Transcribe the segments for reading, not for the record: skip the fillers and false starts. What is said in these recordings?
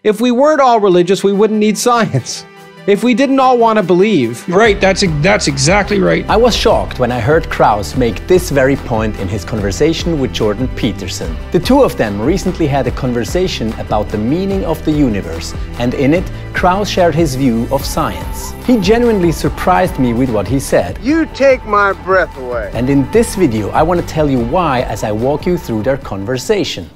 If we weren't all religious, we wouldn't need science. If we didn't all want to believe. Right, that's exactly right. I was shocked when I heard Krauss make this very point in his conversation with Jordan Peterson. The two of them recently had a conversation about the meaning of the universe, and in it, Krauss shared his view of science. He genuinely surprised me with what he said. You take my breath away. And in this video, I want to tell you why as I walk you through their conversation.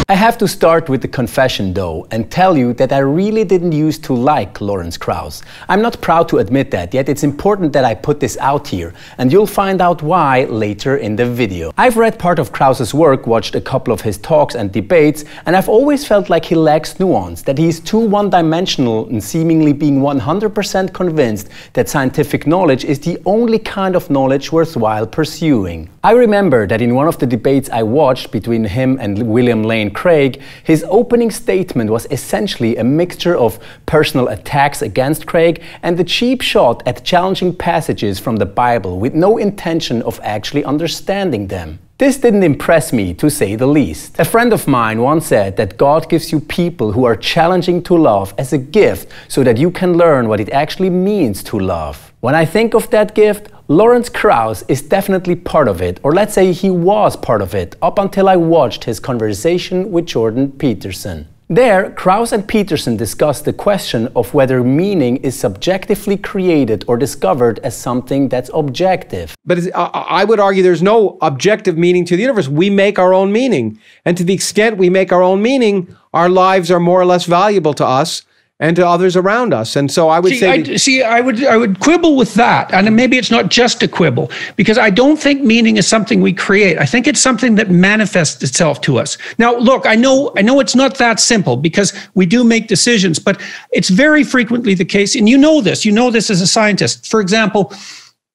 I have to start with the confession though and tell you that I really didn't used to like Lawrence Krauss. I'm not proud to admit that, yet it's important that I put this out here, and you'll find out why later in the video. I've read part of Krauss's work, watched a couple of his talks and debates, and I've always felt like he lacks nuance, that he's too one-dimensional in seemingly being 100% convinced that scientific knowledge is the only kind of knowledge worthwhile pursuing. I remember that in one of the debates I watched between him and William Lane Craig, his opening statement was essentially a mixture of personal attacks against Craig and a cheap shot at challenging passages from the Bible with no intention of actually understanding them. This didn't impress me, to say the least. A friend of mine once said that God gives you people who are challenging to love as a gift so that you can learn what it actually means to love. When I think of that gift, Lawrence Krauss is definitely part of it, or let's say he was part of it, up until I watched his conversation with Jordan Peterson. There, Krauss and Peterson discussed the question of whether meaning is subjectively created or discovered as something that's objective. But I would argue there's no objective meaning to the universe. We make our own meaning. And to the extent we make our own meaning, our lives are more or less valuable to us and to others around us. And so I would I would quibble with that. And maybe it's not just a quibble, because I don't think meaning is something we create. I think it's something that manifests itself to us. Now, look, I know it's not that simple, because we do make decisions, but it's very frequently the case. And you know this as a scientist. For example,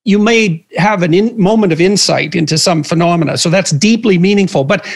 you may have a moment of insight into some phenomena, so that's deeply meaningful. But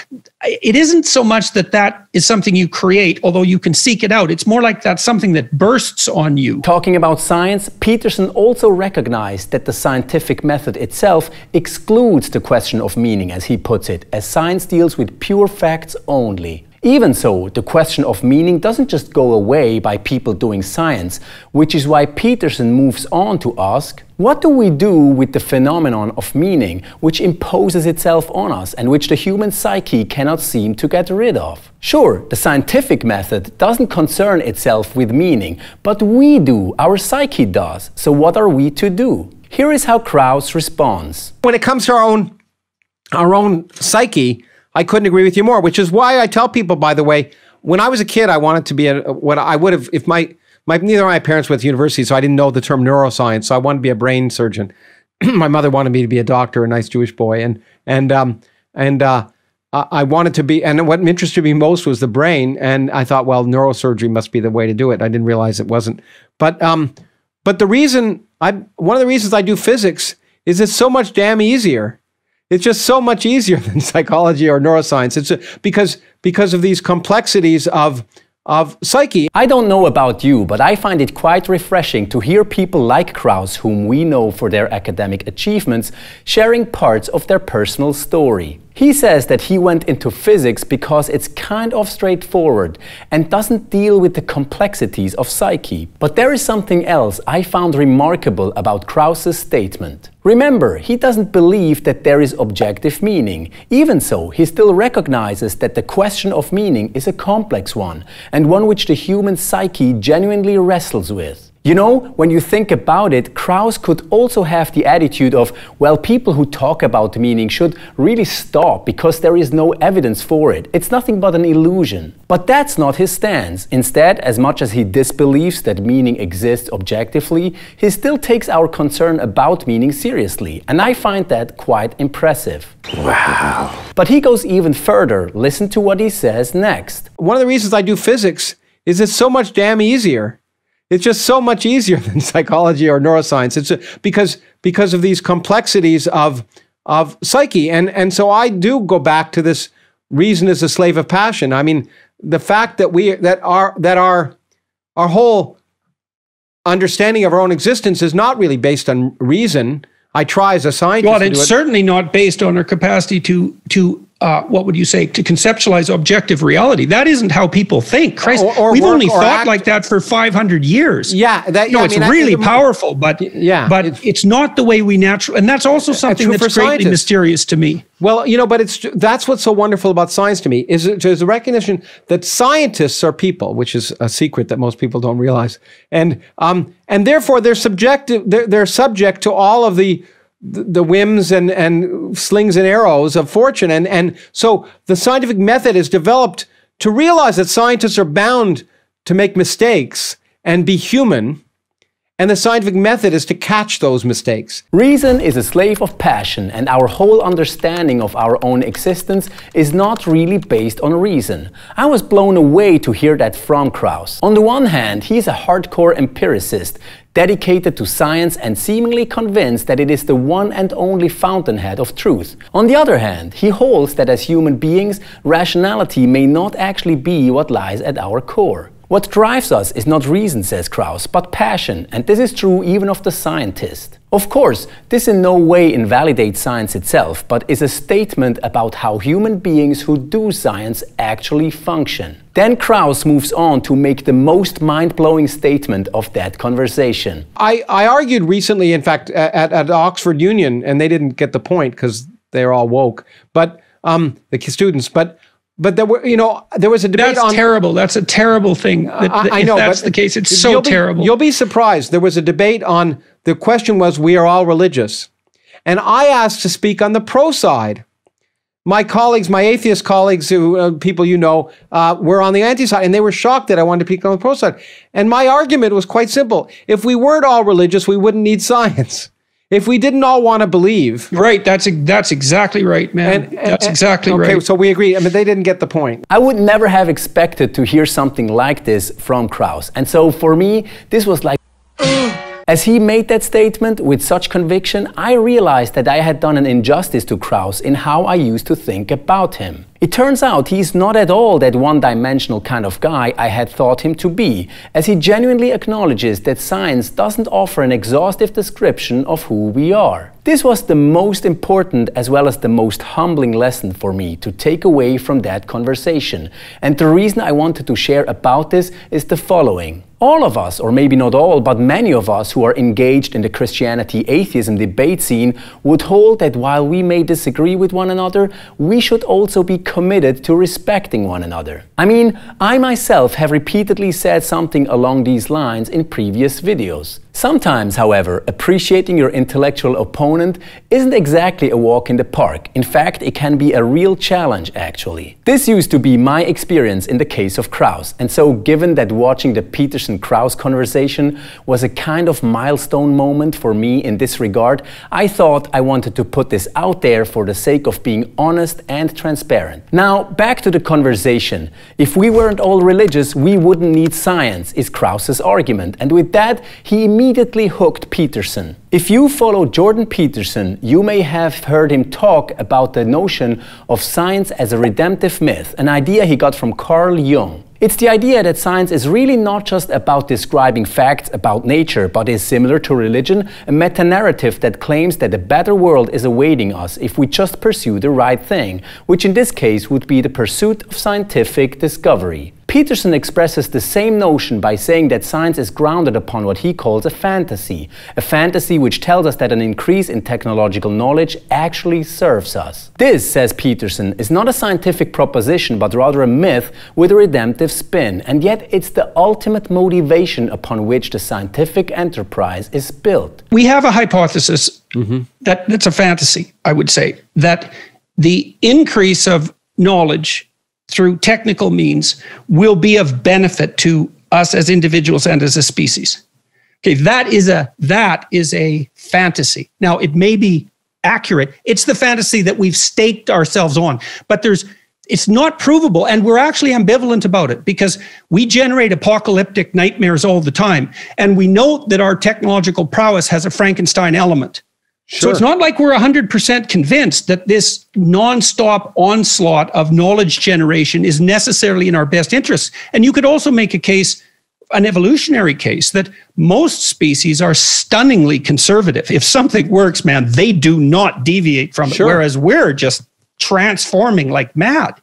it isn't so much that is something you create, although you can seek it out. It's more like that's something that bursts on you. Talking about science, Peterson also recognized that the scientific method itself excludes the question of meaning, as he puts it, as science deals with pure facts only. Even so, the question of meaning doesn't just go away by people doing science, which is why Peterson moves on to ask, what do we do with the phenomenon of meaning which imposes itself on us and which the human psyche cannot seem to get rid of? Sure, the scientific method doesn't concern itself with meaning, but we do, our psyche does. So what are we to do? Here is how Krauss responds. When it comes to our own psyche, I couldn't agree with you more, which is why I tell people, by the way, when I was a kid, I wanted to be what I would have, if neither of my parents went to university, so I didn't know the term neuroscience, so I wanted to be a brain surgeon. My mother wanted me to be a doctor, a nice Jewish boy, and I wanted to be, and what interested me most was the brain, and I thought, well, neurosurgery must be the way to do it. I didn't realize it wasn't. But the reason, one of the reasons I do physics is it's so much damn easier. It's just so much easier than psychology or neuroscience. It's because of these complexities of psyche. I don't know about you, but I find it quite refreshing to hear people like Krauss, whom we know for their academic achievements, sharing parts of their personal story. He says that he went into physics because it's kind of straightforward and doesn't deal with the complexities of psyche. But there is something else I found remarkable about Krauss's statement. Remember, he doesn't believe that there is objective meaning. Even so, he still recognizes that the question of meaning is a complex one, and one which the human psyche genuinely wrestles with. You know, when you think about it, Krauss could also have the attitude of, well, people who talk about meaning should really stop because there is no evidence for it. It's nothing but an illusion. But that's not his stance. Instead, as much as he disbelieves that meaning exists objectively, he still takes our concern about meaning seriously. And I find that quite impressive. Wow. But he goes even further. Listen to what he says next. One of the reasons I do physics is it's so much damn easier. It's just so much easier than psychology or neuroscience. It's because of these complexities of psyche. And so I do go back to this reason is a slave of passion. I mean, the fact that our whole understanding of our own existence is not really based on reason. I try as a scientist. Well, it's certainly not based on our capacity to what would you say, to conceptualize objective reality. That isn't how people think. Christ, we've only thought like that for 500 years. Yeah. It's really powerful, but it's not the way we naturally, and that's also something that's greatly mysterious to me. Well, but that's what's so wonderful about science to me, is there's a recognition that scientists are people, which is a secret that most people don't realize. And therefore they're subject to all of the whims and slings and arrows of fortune. And so the scientific method is developed to realize that scientists are bound to make mistakes and be human. And the scientific method is to catch those mistakes. Reason is a slave of passion, and our whole understanding of our own existence is not really based on reason. I was blown away to hear that from Krauss. On the one hand, he's a hardcore empiricist, dedicated to science and seemingly convinced that it is the one and only fountainhead of truth. On the other hand, he holds that as human beings, rationality may not actually be what lies at our core. What drives us is not reason, says Krauss, but passion, and this is true even of the scientist. Of course, this in no way invalidates science itself, but is a statement about how human beings who do science actually function. Then Krauss moves on to make the most mind-blowing statement of that conversation. I argued recently, in fact, at Oxford Union, and they didn't get the point because they're all woke, but the students, but there were, there was a debate on... That's terrible. That's a terrible thing. I know, if that's the case, it's so terrible. You'll be surprised. There was a debate on, the question was, we are all religious. And I asked to speak on the pro side. My colleagues, my atheist colleagues, people were on the anti side, and they were shocked that I wanted to speak on the pro side. And my argument was quite simple. If we weren't all religious, we wouldn't need science. If we didn't all want to believe. Right, that's exactly right, man. That's exactly right. Okay, so we agree. I mean, they didn't get the point. I would never have expected to hear something like this from Krauss. And so for me, this was like... As he made that statement with such conviction, I realized that I had done an injustice to Krauss in how I used to think about him. It turns out he's not at all that one-dimensional kind of guy I had thought him to be, as he genuinely acknowledges that science doesn't offer an exhaustive description of who we are. This was the most important as well as the most humbling lesson for me to take away from that conversation. And the reason I wanted to share about this is the following. All of us, or maybe not all, but many of us who are engaged in the Christianity-atheism debate scene would hold that while we may disagree with one another, we should also be committed to respecting one another. I mean, I myself have repeatedly said something along these lines in previous videos. Sometimes, however, appreciating your intellectual opponent isn't exactly a walk in the park. In fact, it can be a real challenge, actually. This used to be my experience in the case of Krauss, and so given that watching the Peterson-Krauss conversation was a kind of milestone moment for me in this regard, I thought I wanted to put this out there for the sake of being honest and transparent. Now, back to the conversation. If we weren't all religious, we wouldn't need science, is Krauss's argument, and with that, he immediately hooked Peterson. If you follow Jordan Peterson, you may have heard him talk about the notion of science as a redemptive myth, an idea he got from Carl Jung. It's the idea that science is really not just about describing facts about nature, but is similar to religion, a meta-narrative that claims that a better world is awaiting us if we just pursue the right thing, which in this case would be the pursuit of scientific discovery. Peterson expresses the same notion by saying that science is grounded upon what he calls a fantasy which tells us that an increase in technological knowledge actually serves us. This, says Peterson, is not a scientific proposition but rather a myth with a redemptive spin, and yet it's the ultimate motivation upon which the scientific enterprise is built. We have a hypothesis that's a fantasy, I would say, that the increase of knowledge through technical means will be of benefit to us as individuals and as a species. Okay, that is a fantasy. Now, it may be accurate. It's the fantasy that we've staked ourselves on, but it's not provable, and we're actually ambivalent about it because we generate apocalyptic nightmares all the time, and we know that our technological prowess has a Frankenstein element. Sure. So it's not like we're 100% convinced that this nonstop onslaught of knowledge generation is necessarily in our best interests. And you could also make a case, an evolutionary case, that most species are stunningly conservative. If something works, man, they do not deviate from it, whereas we're just transforming like mad.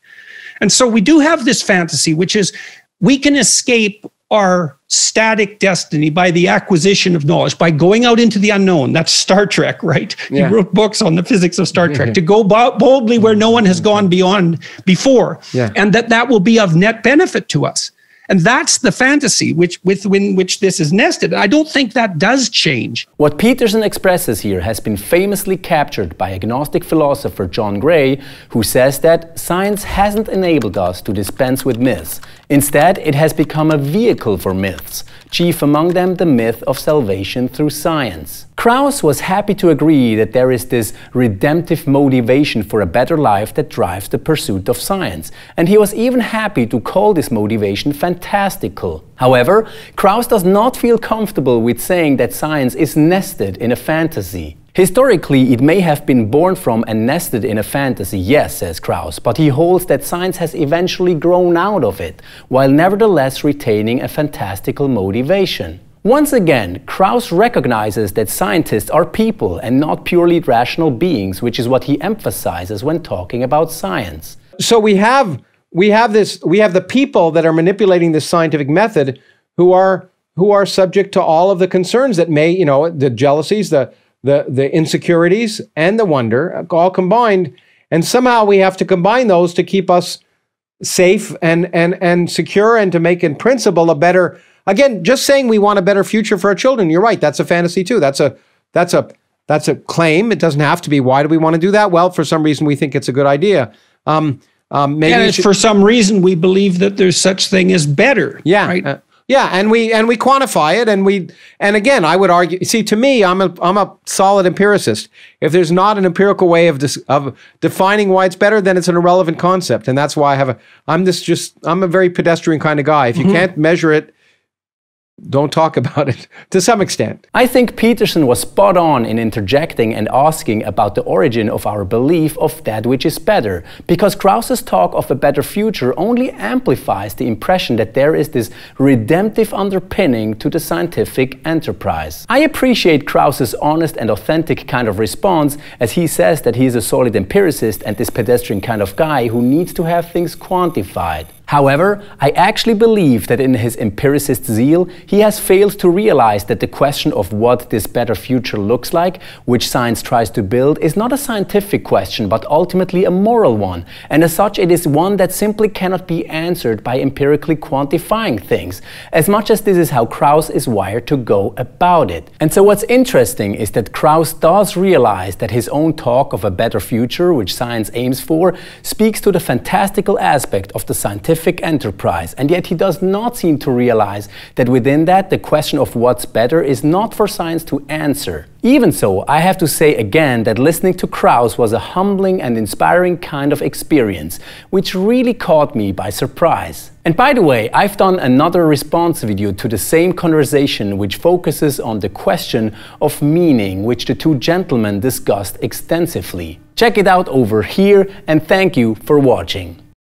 And so we do have this fantasy, which is we can escape our static destiny by the acquisition of knowledge, by going out into the unknown. That's Star Trek, right? Yeah. He wrote books on the physics of Star Trek, to go boldly where no one has gone beyond before, and that will be of net benefit to us. And that's the fantasy within which this is nested. I don't think that does change. What Peterson expresses here has been famously captured by agnostic philosopher John Gray, who says that science hasn't enabled us to dispense with myths. Instead, it has become a vehicle for myths, chief among them the myth of salvation through science. Krauss was happy to agree that there is this redemptive motivation for a better life that drives the pursuit of science, and he was even happy to call this motivation fantastical. However, Krauss does not feel comfortable with saying that science is nested in a fantasy. Historically, it may have been born from and nested in a fantasy, yes, says Krauss, but he holds that science has eventually grown out of it, while nevertheless retaining a fantastical motivation. Once again, Krauss recognizes that scientists are people and not purely rational beings, which is what he emphasizes when talking about science. So we have the people that are manipulating the scientific method who are subject to all of the concerns that may, the jealousies, the insecurities and the wonder all combined, and somehow we have to combine those to keep us safe and secure, and to make in principle a better. Again, just saying we want a better future for our children, you're right, that's a fantasy too. That's a claim. It doesn't have to be. Why do we want to do that? Well, for some reason we think it's a good idea. Maybe and for some reason we believe that there's such thing as better. Yeah. Right? And we quantify it, and again, I would argue. See, to me, I'm a solid empiricist. If there's not an empirical way of defining why it's better, then it's an irrelevant concept, and that's why I'm a very pedestrian kind of guy. If you can't measure it, don't talk about it to some extent. I think Peterson was spot on in interjecting and asking about the origin of our belief of that which is better, because Krauss's talk of a better future only amplifies the impression that there is this redemptive underpinning to the scientific enterprise. I appreciate Krauss's honest and authentic kind of response, as he says that he is a solid empiricist and this pedestrian kind of guy who needs to have things quantified. However, I actually believe that in his empiricist zeal, he has failed to realize that the question of what this better future looks like, which science tries to build, is not a scientific question, but ultimately a moral one. And as such, it is one that simply cannot be answered by empirically quantifying things, as much as this is how Krauss is wired to go about it. And so what's interesting is that Krauss does realize that his own talk of a better future, which science aims for, speaks to the fantastical aspect of the scientific enterprise, and yet he does not seem to realize that within that the question of what's better is not for science to answer. Even so, I have to say again that listening to Krauss was a humbling and inspiring kind of experience, which really caught me by surprise. And by the way, I've done another response video to the same conversation, which focuses on the question of meaning, which the two gentlemen discussed extensively. Check it out over here, and thank you for watching.